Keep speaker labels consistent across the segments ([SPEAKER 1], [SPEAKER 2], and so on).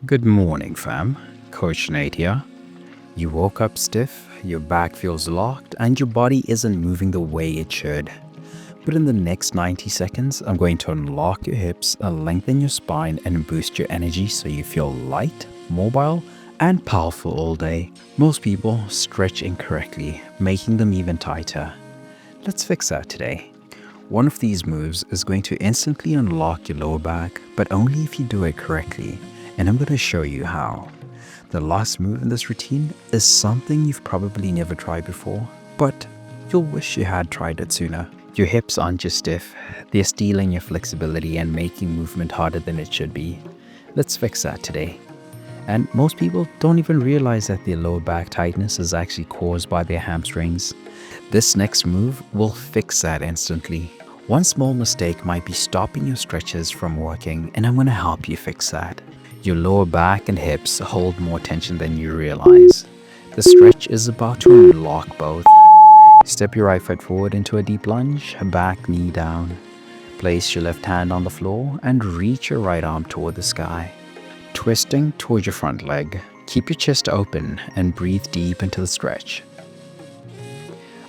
[SPEAKER 1] Good morning, fam. Coach Nate here. You woke up stiff, your back feels locked, and your body isn't moving the way it should. But in the next 90 seconds, I'm going to unlock your hips, lengthen your spine, and boost your energy so you feel light, mobile, and powerful all day. Most people stretch incorrectly, making them even tighter. Let's fix that today. One of these moves is going to instantly unlock your lower back, but only if you do it correctly, and I'm going to show you how. The last move in this routine is something you've probably never tried before, but you'll wish you had tried it sooner. Your hips aren't just stiff, they're stealing your flexibility and making movement harder than it should be. Let's fix that today. And most people don't even realize that their lower back tightness is actually caused by their hamstrings. This next move will fix that instantly. One small mistake might be stopping your stretches from working, and I'm going to help you fix that. Your lower back and hips hold more tension than you realize. The stretch is about to unlock both. Step your right foot forward into a deep lunge, back knee down. Place your left hand on the floor and reach your right arm toward the sky. Twisting toward your front leg. Keep your chest open and breathe deep into the stretch.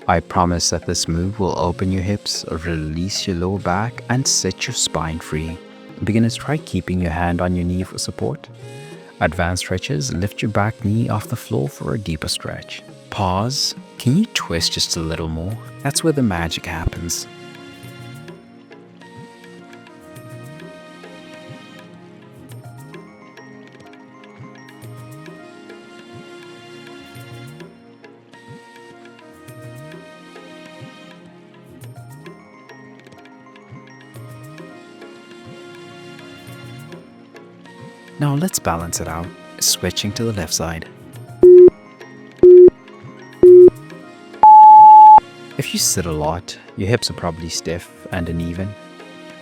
[SPEAKER 1] I promise that this move will open your hips, release your lower back, and set your spine free. Beginners, try keeping your hand on your knee for support. Advanced stretches, lift your back knee off the floor for a deeper stretch. Pause. Can you twist just a little more? That's where the magic happens. Now let's balance it out, switching to the left side. If you sit a lot, your hips are probably stiff and uneven.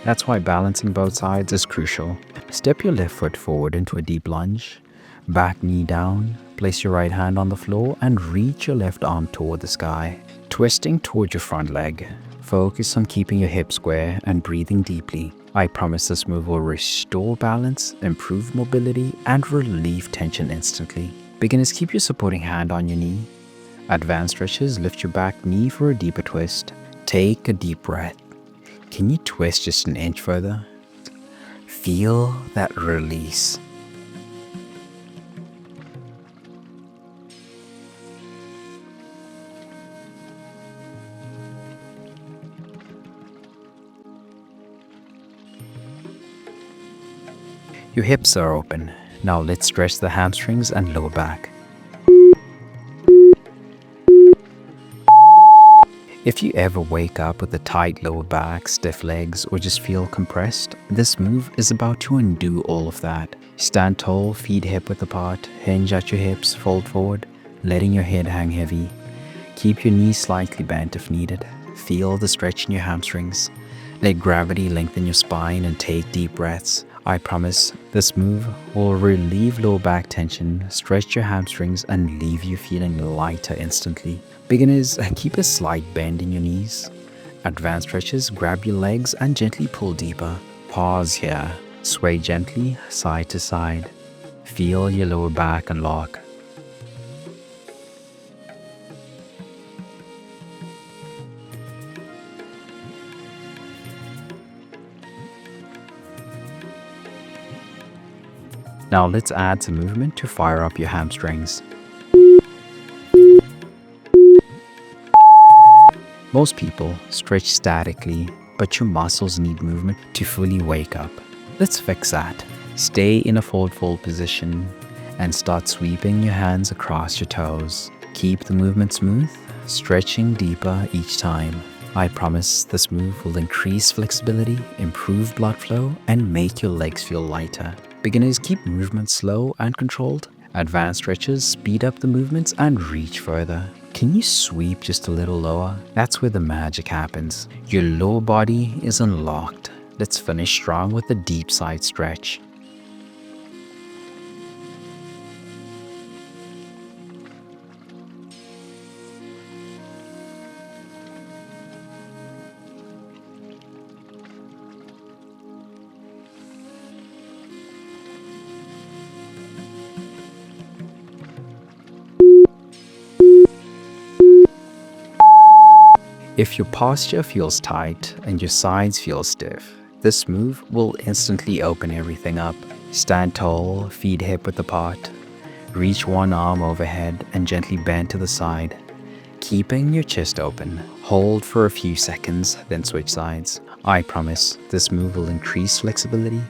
[SPEAKER 1] That's why balancing both sides is crucial. Step your left foot forward into a deep lunge, back knee down, place your right hand on the floor and reach your left arm toward the sky. Twisting toward your front leg. Focus on keeping your hips square and breathing deeply. I promise this move will restore balance, improve mobility, and relieve tension instantly. Beginners, keep your supporting hand on your knee. Advanced stretches, lift your back knee for a deeper twist. Take a deep breath. Can you twist just an inch further? Feel that release. Your hips are open. Now let's stretch the hamstrings and lower back. If you ever wake up with a tight lower back, stiff legs, or just feel compressed, this move is about to undo all of that. Stand tall, feet hip width apart, hinge at your hips, fold forward, letting your head hang heavy. Keep your knees slightly bent if needed. Feel the stretch in your hamstrings. Let gravity lengthen your spine and take deep breaths. I promise this move will relieve lower back tension, stretch your hamstrings, and leave you feeling lighter instantly. Beginners, keep a slight bend in your knees. Advanced stretches, grab your legs and gently pull deeper. Pause here. Sway gently, side to side. Feel your lower back unlock. Now let's add some movement to fire up your hamstrings. Most people stretch statically, but your muscles need movement to fully wake up. Let's fix that. Stay in a fold position and start sweeping your hands across your toes. Keep the movement smooth, stretching deeper each time. I promise this move will increase flexibility, improve blood flow, and make your legs feel lighter. Beginners, keep movement slow and controlled. Advanced stretches, speed up the movements and reach further. Can you sweep just a little lower? That's where the magic happens. Your lower body is unlocked. Let's finish strong with a deep side stretch. If your posture feels tight and your sides feel stiff, this move will instantly open everything up. Stand tall, feet hip width apart. Reach one arm overhead and gently bend to the side, keeping your chest open. Hold for a few seconds, then switch sides. I promise this move will increase flexibility,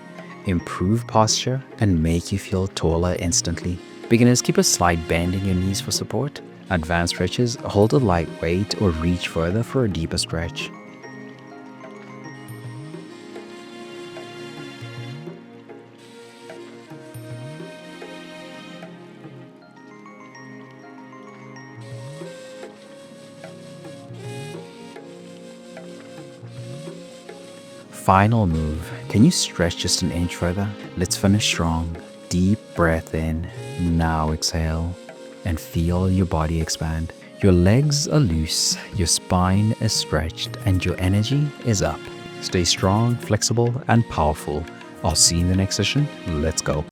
[SPEAKER 1] improve posture, and make you feel taller instantly. Beginners, keep a slight bend in your knees for support. Advanced stretches, hold a light weight or reach further for a deeper stretch. Final move. Can you stretch just an inch further? Let's finish strong. Deep breath in. Now exhale. And feel your body expand. Your legs are loose, your spine is stretched, and your energy is up. Stay strong, flexible, and powerful. I'll see you in the next session. Let's go.